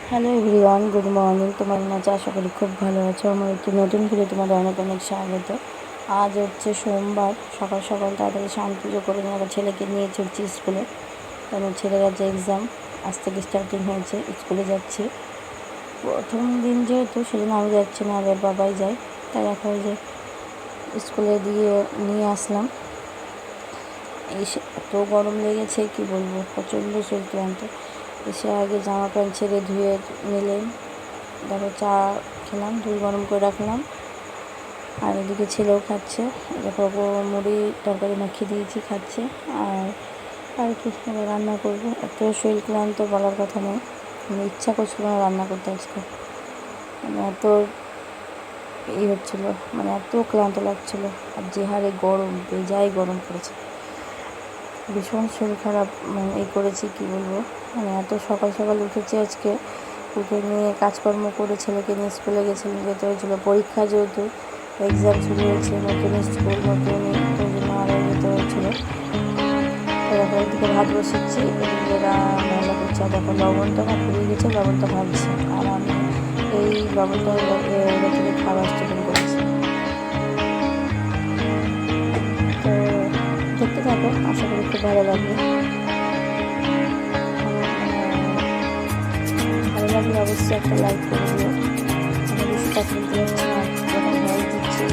Hello everyone, good morning. তোমার নাচে আশা করি খুব ভালো আছো। আমার একটি নতুন ভিডিও তোমাদের অনেক অনেক স্বাগত। আজ হচ্ছে সোমবার, সকাল সকাল তাড়াতাড়ি স্নান পুজো করে নিয়ে আমার ছেলেকে নিয়ে চলছি স্কুলে। কারণ ছেলের আজ এক্সাম, আজ থেকে স্টার্টিং হয়েছে, স্কুলে যাচ্ছি। প্রথম দিন যেহেতু সেজন্য আমি যাচ্ছি না, আগে বাবাই যায়। তাই এখন যে স্কুলে দিয়ে নিয়ে আসলাম। এসে এত গরম লেগেছে কি বলবো, প্রচণ্ড শরীর ক্লান্ত। এসে আগে জামা প্যান্ট ছেড়ে ধুয়ে নিলেন, তারপর চা খেলাম, দুধ গরম করে রাখলাম। আর এদিকে ছেলেও খাচ্ছে, তারপর মুড়ি তরকারি মাখিয়ে দিয়েছি, খাচ্ছে। আর কি এবার রান্না করবো। এত শরীর ক্লান্ত বলার কথা নেই, ইচ্ছা করছিল না রান্না করতে আজকে। এত হচ্ছিলো, এত ক্লান্ত লাগছিলো। আর যে হারে গরম, বেজায় গরম পড়েছে, ভীষণ শরীর খারাপ করেছি কি বলবো। এত সকাল সকাল উঠেছি আজকে, উঠে নিয়ে কাজকর্ম করে ছেলেকে নিয়ে স্কুলে গেছিলাম, যেতে হয়েছিলো। পরীক্ষা যেহেতু, এক্সাম শুরু হয়েছে, নতুন স্কুল, নতুন, তার জন্য আরও যেতে হয়েছিলো। তারপর এদিকে ভাত বসেছি, এদিকে রান্না করছি। আর দেখো লবণটা ফুরিয়ে গেছে, লবণটা ভাবছি। আর আমি এই লবণটা থেকে খাবার স্টুডেন্ট করেছি। তো দেখতে থাকো, আশা করি খুব ভালো লাগবে। ভালো লাগলে অবশ্যই একটা লাইক করে দিও। আমি বেশি কথা বলতে পারছি না, যখন ভয়েস দিচ্ছি